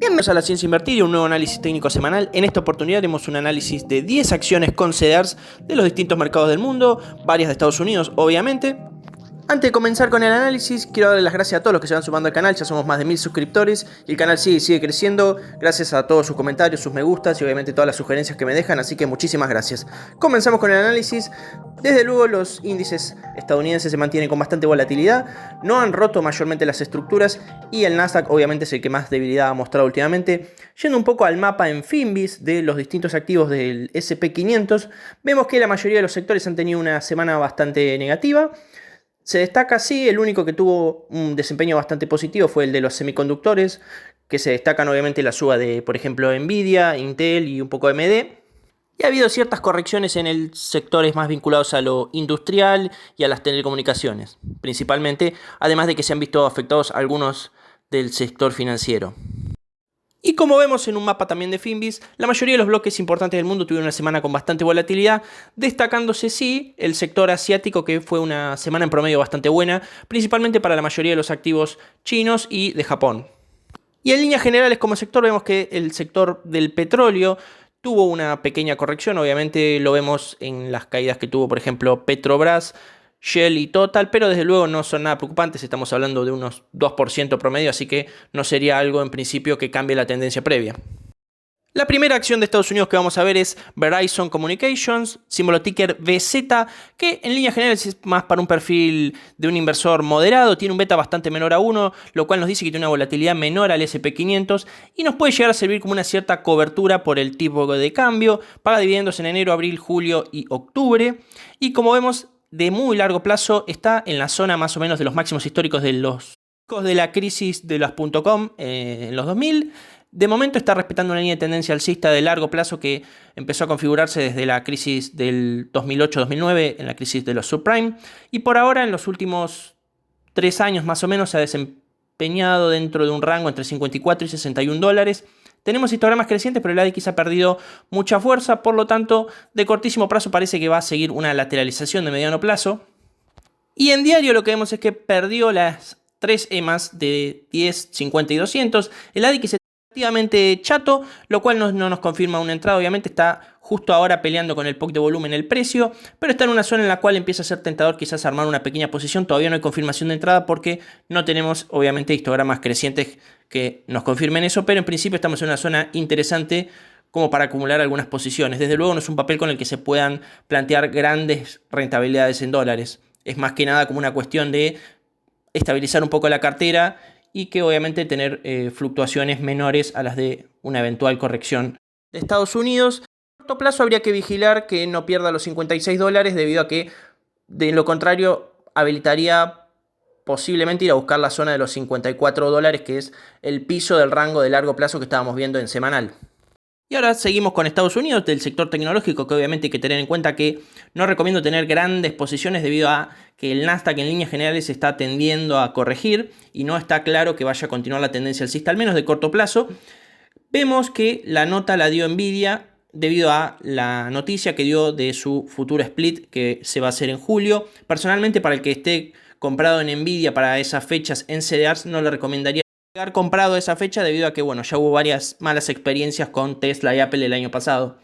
Bienvenidos a La Ciencia Invertida y un nuevo análisis técnico semanal. En esta oportunidad haremos un análisis de 10 acciones con CDRs de los distintos mercados del mundo, varias de Estados Unidos, obviamente. Antes de comenzar con el análisis, quiero darle las gracias a todos los que se van sumando al canal. Ya somos más de 1000 suscriptores y el canal sigue creciendo gracias a todos sus comentarios, sus me gustas y obviamente todas las sugerencias que me dejan, así que muchísimas gracias. Comenzamos con el análisis. Desde luego los índices estadounidenses se mantienen con bastante volatilidad, no han roto mayormente las estructuras y el Nasdaq obviamente es el que más debilidad ha mostrado últimamente. Yendo un poco al mapa en Finviz de los distintos activos del S&P 500, vemos que la mayoría de los sectores han tenido una semana bastante negativa. Se destaca así, el único que tuvo un desempeño bastante positivo fue el de los semiconductores, que se destacan obviamente la suba de, por ejemplo, Nvidia, Intel y un poco de AMD. Y ha habido ciertas correcciones en el sectores más vinculados a lo industrial y a las telecomunicaciones, principalmente, además de que se han visto afectados algunos del sector financiero. Y como vemos en un mapa también de Finviz, la mayoría de los bloques importantes del mundo tuvieron una semana con bastante volatilidad, destacándose sí el sector asiático, que fue una semana en promedio bastante buena, principalmente para la mayoría de los activos chinos y de Japón. Y en líneas generales como sector vemos que el sector del petróleo tuvo una pequeña corrección, obviamente lo vemos en las caídas que tuvo por ejemplo Petrobras, Shell y Total, pero desde luego no son nada preocupantes, estamos hablando de unos 2% promedio, así que no sería algo en principio que cambie la tendencia previa. La primera acción de Estados Unidos que vamos a ver es Verizon Communications, símbolo ticker VZ, que en líneas generales es más para un perfil de un inversor moderado, tiene un beta bastante menor a 1, lo cual nos dice que tiene una volatilidad menor al S&P 500 y nos puede llegar a servir como una cierta cobertura por el tipo de cambio, paga dividendos en enero, abril, julio y octubre, y como vemos de muy largo plazo está en la zona más o menos de los máximos históricos de la crisis de las .com en los 2000. De momento está respetando una línea de tendencia alcista de largo plazo que empezó a configurarse desde la crisis del 2008-2009, en la crisis de los subprime, y por ahora en los últimos 3 años más o menos se ha desempeñado dentro de un rango entre 54 y 61 dólares. Tenemos histogramas crecientes, pero el ADX ha perdido mucha fuerza, por lo tanto, de cortísimo plazo parece que va a seguir una lateralización de mediano plazo. Y en diario lo que vemos es que perdió las 3 EMAs de 10, 50 y 200. El ADX es relativamente chato, lo cual no nos confirma una entrada. Obviamente está justo ahora peleando con el POC de volumen el precio, pero está en una zona en la cual empieza a ser tentador quizás armar una pequeña posición. Todavía no hay confirmación de entrada porque no tenemos obviamente histogramas crecientes que nos confirmen eso, pero en principio estamos en una zona interesante como para acumular algunas posiciones. Desde luego no es un papel con el que se puedan plantear grandes rentabilidades en dólares. Es más que nada como una cuestión de estabilizar un poco la cartera y que obviamente tener fluctuaciones menores a las de una eventual corrección de Estados Unidos. A corto plazo habría que vigilar que no pierda los 56 dólares debido a que de lo contrario habilitaría posiblemente ir a buscar la zona de los 54 dólares, que es el piso del rango de largo plazo que estábamos viendo en semanal. Y ahora seguimos con Estados Unidos, del sector tecnológico, que obviamente hay que tener en cuenta que no recomiendo tener grandes posiciones debido a que el Nasdaq en líneas generales está tendiendo a corregir y no está claro que vaya a continuar la tendencia alcista, al menos de corto plazo. Vemos que la nota la dio Nvidia debido a la noticia que dio de su futuro split que se va a hacer en julio. Personalmente, para el que esté comprado en Nvidia para esas fechas en CDRs, no le recomendaría haber comprado esa fecha debido a que bueno, ya hubo varias malas experiencias con Tesla y Apple el año pasado.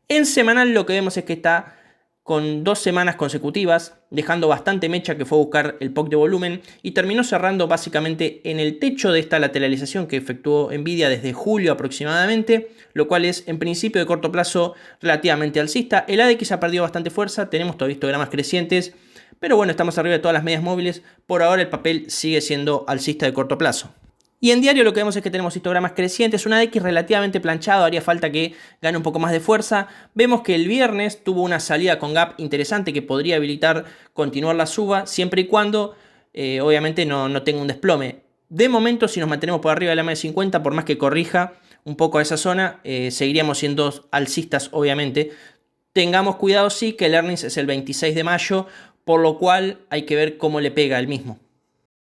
En semanal lo que vemos es que está con 2 semanas consecutivas, dejando bastante mecha, que fue a buscar el POC de volumen y terminó cerrando básicamente en el techo de esta lateralización que efectuó Nvidia desde julio aproximadamente, lo cual es en principio de corto plazo relativamente alcista. El ADX ha perdido bastante fuerza, tenemos todavía histogramas crecientes, pero bueno, estamos arriba de todas las medias móviles. Por ahora el papel sigue siendo alcista de corto plazo. Y en diario lo que vemos es que tenemos histogramas crecientes, una ADX relativamente planchado, haría falta que gane un poco más de fuerza. Vemos que el viernes tuvo una salida con gap interesante que podría habilitar continuar la suba, siempre y cuando obviamente no tenga un desplome. De momento, si nos mantenemos por arriba de la media 50, por más que corrija un poco a esa zona, seguiríamos siendo alcistas obviamente. Tengamos cuidado sí que el earnings es el 26 de mayo, por lo cual hay que ver cómo le pega el mismo.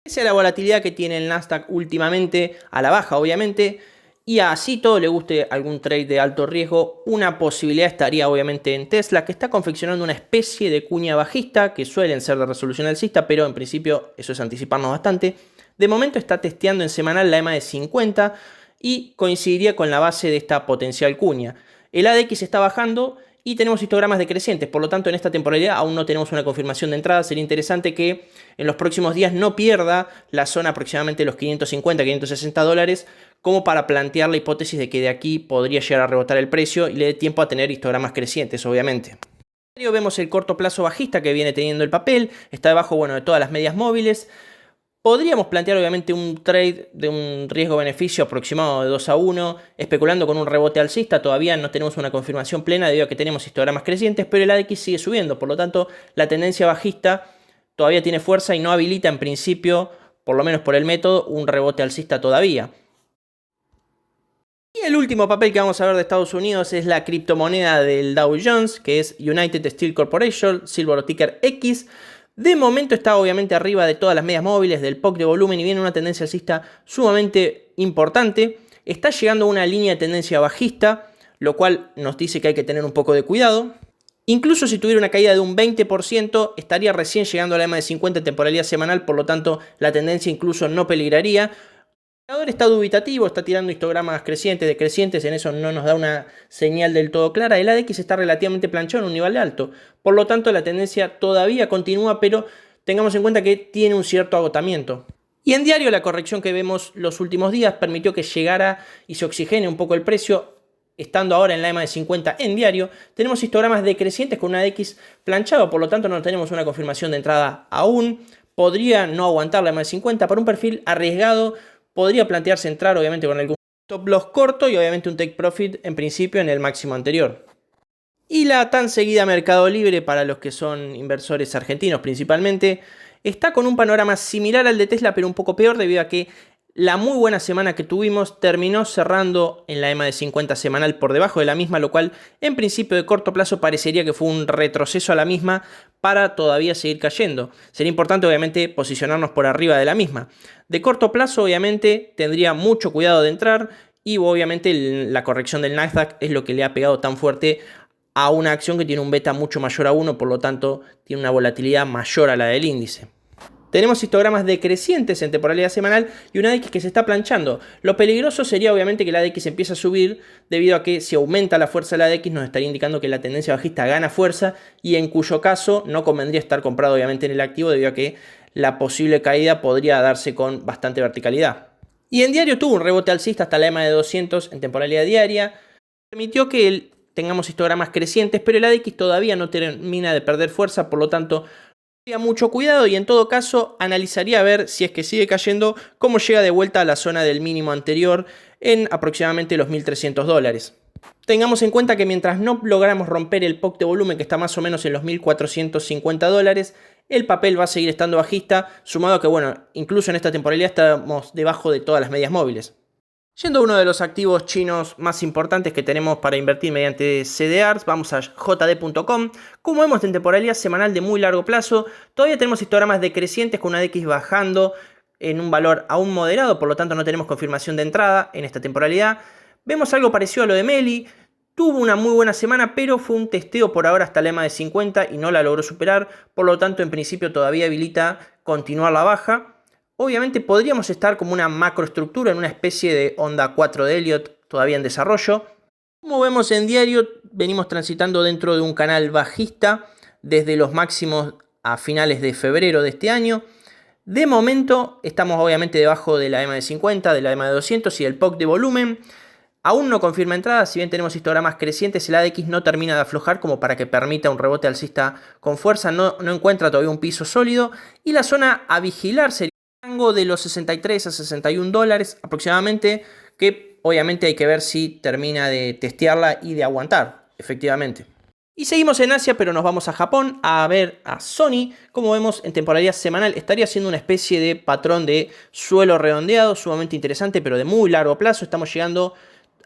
Esa es la volatilidad que tiene el Nasdaq últimamente, a la baja obviamente, y así todo le guste algún trade de alto riesgo, una posibilidad estaría obviamente en Tesla, que está confeccionando una especie de cuña bajista, que suelen ser de resolución alcista, pero en principio eso es anticiparnos bastante. De momento está testeando en semanal la EMA de 50 y coincidiría con la base de esta potencial cuña. El ADX está bajando y tenemos histogramas decrecientes, por lo tanto en esta temporalidad aún no tenemos una confirmación de entrada. Sería interesante que en los próximos días no pierda la zona aproximadamente de los 550, 560 dólares, como para plantear la hipótesis de que de aquí podría llegar a rebotar el precio y le dé tiempo a tener histogramas crecientes, obviamente. Vemos el corto plazo bajista que viene teniendo el papel, está debajo, bueno, de todas las medias móviles. Podríamos plantear obviamente un trade de un riesgo-beneficio aproximado de 2-1, especulando con un rebote alcista. Todavía no tenemos una confirmación plena debido a que tenemos histogramas crecientes, pero el ADX sigue subiendo, por lo tanto la tendencia bajista todavía tiene fuerza y no habilita en principio, por lo menos por el método, un rebote alcista todavía. Y el último papel que vamos a ver de Estados Unidos es la criptomoneda del Dow Jones, que es United Steel Corporation, símbolo ticker X. De momento está obviamente arriba de todas las medias móviles, del POC de volumen, y viene una tendencia alcista sumamente importante. Está llegando a una línea de tendencia bajista, lo cual nos dice que hay que tener un poco de cuidado. Incluso si tuviera una caída de un 20%, estaría recién llegando a la EMA de 50 en temporalidad semanal, por lo tanto la tendencia incluso no peligraría. El indicador está dubitativo, está tirando histogramas crecientes, decrecientes, en eso no nos da una señal del todo clara. El ADX está relativamente planchado en un nivel alto, por lo tanto la tendencia todavía continúa, pero tengamos en cuenta que tiene un cierto agotamiento. Y en diario la corrección que vemos los últimos días permitió que llegara y se oxigene un poco el precio, estando ahora en la EMA de 50 en diario. Tenemos histogramas decrecientes con un ADX planchado, por lo tanto no tenemos una confirmación de entrada aún. Podría no aguantar la EMA de 50 para un perfil arriesgado. Podría plantearse entrar obviamente con algún stop loss corto y obviamente un take profit en principio en el máximo anterior. Y la tan seguida Mercado Libre, para los que son inversores argentinos principalmente, está con un panorama similar al de Tesla, pero un poco peor debido a que la muy buena semana que tuvimos terminó cerrando en la EMA de 50 semanal por debajo de la misma, lo cual en principio de corto plazo parecería que fue un retroceso a la misma para todavía seguir cayendo. Sería importante obviamente posicionarnos por arriba de la misma. De corto plazo obviamente tendría mucho cuidado de entrar y obviamente la corrección del Nasdaq es lo que le ha pegado tan fuerte a una acción que tiene un beta mucho mayor a 1, por lo tanto tiene una volatilidad mayor a la del índice. Tenemos histogramas decrecientes en temporalidad semanal y un ADX que se está planchando. Lo peligroso sería obviamente que el ADX empiece a subir, debido a que si aumenta la fuerza del ADX nos estaría indicando que la tendencia bajista gana fuerza, y en cuyo caso no convendría estar comprado obviamente en el activo, debido a que la posible caída podría darse con bastante verticalidad. Y en diario tuvo un rebote alcista hasta la EMA de 200 en temporalidad diaria. Permitió que tengamos histogramas crecientes, pero el ADX todavía no termina de perder fuerza, por lo tanto mucho cuidado, y en todo caso analizaría a ver si es que sigue cayendo, cómo llega de vuelta a la zona del mínimo anterior en aproximadamente los 1.300 dólares. Tengamos en cuenta que mientras no logramos romper el POC de volumen, que está más o menos en los 1.450 dólares, el papel va a seguir estando bajista, sumado a que, bueno, incluso en esta temporalidad estamos debajo de todas las medias móviles. Yendo a uno de los activos chinos más importantes que tenemos para invertir mediante CDRs, vamos a jd.com. Como vemos en temporalidad semanal de muy largo plazo, todavía tenemos histogramas decrecientes con una ADX bajando en un valor aún moderado, por lo tanto no tenemos confirmación de entrada en esta temporalidad. Vemos algo parecido a lo de Meli, tuvo una muy buena semana, pero fue un testeo por ahora hasta la EMA de 50 y no la logró superar, por lo tanto en principio todavía habilita continuar la baja. Obviamente podríamos estar como una macroestructura en una especie de onda 4 de Elliott todavía en desarrollo. Como vemos en diario, venimos transitando dentro de un canal bajista desde los máximos a finales de febrero de este año. De momento estamos obviamente debajo de la EMA de 50, de la EMA de 200 y del POC de volumen. Aún no confirma entrada, si bien tenemos histogramas crecientes, el ADX no termina de aflojar como para que permita un rebote alcista con fuerza, no encuentra todavía un piso sólido, y la zona a vigilar sería rango de los 63 a 61 dólares aproximadamente, que obviamente hay que ver si termina de testearla y de aguantar, efectivamente. Y seguimos en Asia, pero nos vamos a Japón a ver a Sony. Como vemos en temporalidad semanal, estaría haciendo una especie de patrón de suelo redondeado, sumamente interesante, pero de muy largo plazo. Estamos llegando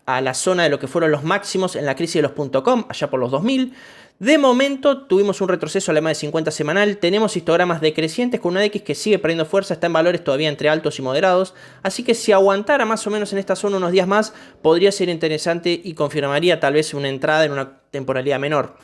a la zona de lo que fueron los máximos en la crisis de los .com, allá por los 2000. De momento tuvimos un retroceso a la EMA de 50 semanal, tenemos histogramas decrecientes con una ADX que sigue perdiendo fuerza, está en valores todavía entre altos y moderados, así que si aguantara más o menos en esta zona unos días más, podría ser interesante y confirmaría tal vez una entrada en una temporalidad menor.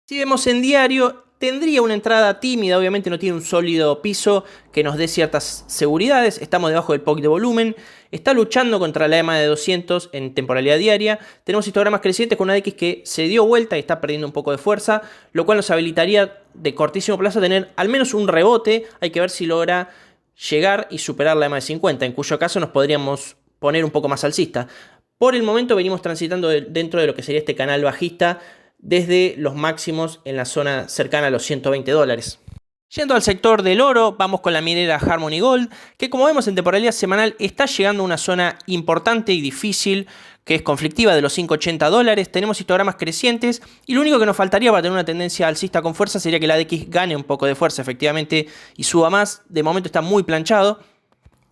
Si vemos en diario, tendría una entrada tímida, obviamente no tiene un sólido piso que nos dé ciertas seguridades. Estamos debajo del POC de volumen. Está luchando contra la EMA de 200 en temporalidad diaria. Tenemos histogramas crecientes con una X que se dio vuelta y está perdiendo un poco de fuerza, lo cual nos habilitaría de cortísimo plazo a tener al menos un rebote. Hay que ver si logra llegar y superar la EMA de 50, en cuyo caso nos podríamos poner un poco más alcista. Por el momento venimos transitando dentro de lo que sería este canal bajista desde los máximos en la zona cercana a los $120. Yendo al sector del oro, vamos con la minera Harmony Gold, que como vemos en temporalidad semanal está llegando a una zona importante y difícil, que es conflictiva, de los $5.80. Tenemos histogramas crecientes y lo único que nos faltaría para tener una tendencia alcista con fuerza sería que la DX gane un poco de fuerza efectivamente y suba más. De momento está muy planchado.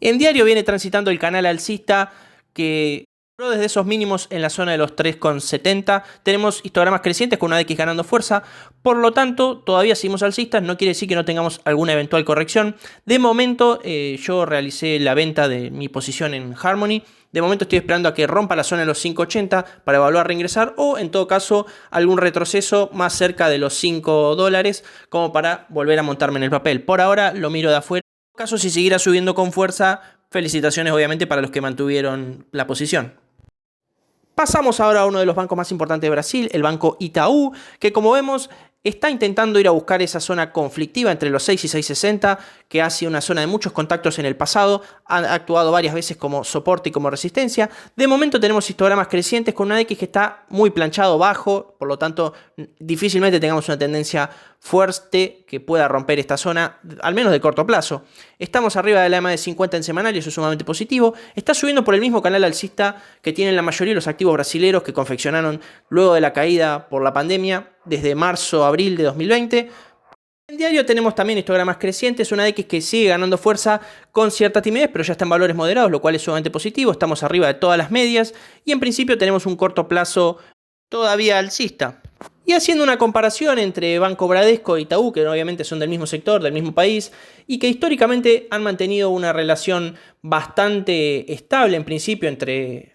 En diario viene transitando el canal alcista que desde esos mínimos en la zona de los 3,70. Tenemos histogramas crecientes con una X ganando fuerza. Por lo tanto, todavía seguimos alcistas. No quiere decir que no tengamos alguna eventual corrección. De momento, yo realicé la venta de mi posición en Harmony. De momento estoy esperando a que rompa la zona de los 5.80 para evaluar reingresar. O en todo caso, algún retroceso más cerca de los $5 como para volver a montarme en el papel. Por ahora lo miro de afuera. En todo caso, si siguiera subiendo con fuerza, felicitaciones obviamente para los que mantuvieron la posición. Pasamos ahora a uno de los bancos más importantes de Brasil, el Banco Itaú, que como vemos está intentando ir a buscar esa zona conflictiva entre los 6 y 6.60, que ha sido una zona de muchos contactos en el pasado, ha actuado varias veces como soporte y como resistencia. De momento tenemos histogramas crecientes con una X que está muy planchado bajo, por lo tanto difícilmente tengamos una tendencia fuerte que pueda romper esta zona, al menos de corto plazo. Estamos arriba de la EMA de 50 en semanal y eso es sumamente positivo. Está subiendo por el mismo canal alcista que tienen la mayoría de los activos brasileños que confeccionaron luego de la caída por la pandemia desde marzo-abril de 2020. En diario tenemos también histogramas crecientes, una X que sigue ganando fuerza con cierta timidez, pero ya está en valores moderados, lo cual es sumamente positivo. Estamos arriba de todas las medias y en principio tenemos un corto plazo todavía alcista. Y haciendo una comparación entre Banco Bradesco e Itaú, que obviamente son del mismo sector, del mismo país, y que históricamente han mantenido una relación bastante estable en principio,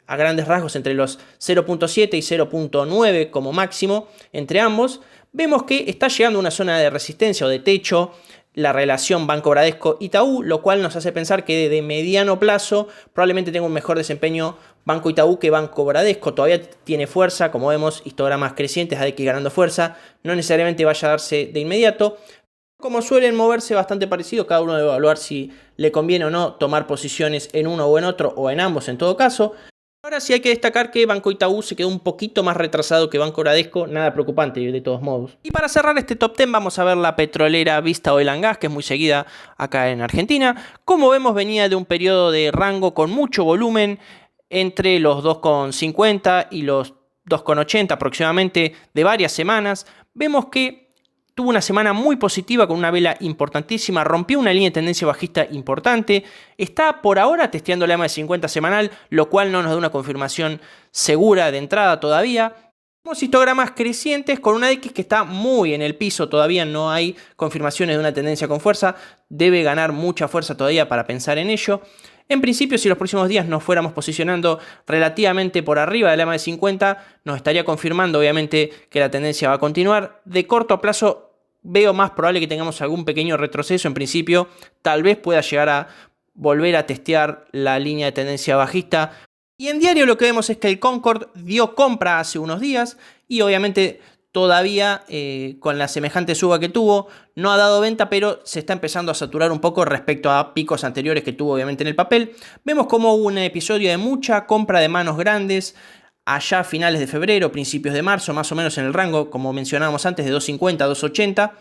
a grandes rasgos, entre los 0.7 y 0.9 como máximo entre ambos, vemos que está llegando a una zona de resistencia o de techo la relación Banco Bradesco-Itaú, lo cual nos hace pensar que de mediano plazo probablemente tenga un mejor desempeño Banco Itaú que Banco Bradesco. Todavía tiene fuerza, como vemos, histogramas crecientes, ADX ganando fuerza, no necesariamente vaya a darse de inmediato. Como suelen moverse bastante parecido, cada uno debe evaluar si le conviene o no tomar posiciones en uno o en otro, o en ambos en todo caso. Ahora sí hay que destacar que Banco Itaú se quedó un poquito más retrasado que Banco Bradesco, nada preocupante de todos modos. Y para cerrar este top 10 vamos a ver la petrolera Vista Oil & Gas, que es muy seguida acá en Argentina. Como vemos venía de un periodo de rango con mucho volumen entre los 2,50 y los 2,80 aproximadamente de varias semanas. Vemos que tuvo una semana muy positiva con una vela importantísima, rompió una línea de tendencia bajista importante, está por ahora testeando la EMA de 50 semanal, lo cual no nos da una confirmación segura de entrada todavía. Tenemos histogramas crecientes con una X que está muy en el piso, todavía no hay confirmaciones de una tendencia con fuerza, debe ganar mucha fuerza todavía para pensar en ello. En principio, si los próximos días nos fuéramos posicionando relativamente por arriba de la EMA de 50, nos estaría confirmando obviamente que la tendencia va a continuar. De corto plazo veo más probable que tengamos algún pequeño retroceso. En principio, tal vez pueda llegar a volver a testear la línea de tendencia bajista. Y en diario lo que vemos es que el Concord dio compra hace unos días y obviamente todavía con la semejante suba que tuvo, no ha dado venta, pero se está empezando a saturar un poco respecto a picos anteriores que tuvo obviamente en el papel. Vemos como hubo un episodio de mucha compra de manos grandes allá a finales de febrero, principios de marzo, más o menos en el rango, como mencionábamos antes, de 2.50 a 2.80.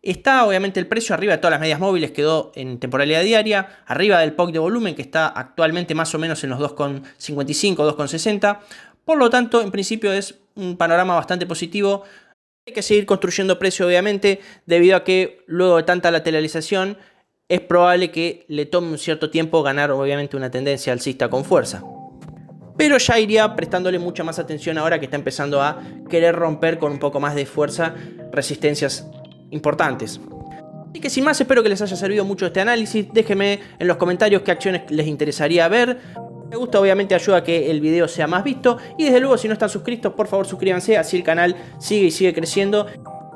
Está obviamente el precio arriba de todas las medias móviles, quedó en temporalidad diaria, arriba del POC de volumen que está actualmente más o menos en los 2.55, 2.60. Por lo tanto, en principio es un panorama bastante positivo. Hay que seguir construyendo precio obviamente, debido a que luego de tanta lateralización es probable que le tome un cierto tiempo ganar obviamente una tendencia alcista con fuerza. Pero ya iría prestándole mucha más atención ahora que está empezando a querer romper con un poco más de fuerza resistencias importantes. Así que sin más, espero que les haya servido mucho este análisis. Déjenme en los comentarios qué acciones les interesaría ver. Me gusta, obviamente ayuda a que el video sea más visto. Y desde luego, si no están suscritos, por favor suscríbanse, así el canal sigue y sigue creciendo.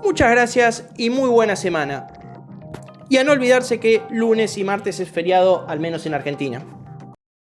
Muchas gracias y muy buena semana. Y a no olvidarse que lunes y martes es feriado, al menos en Argentina.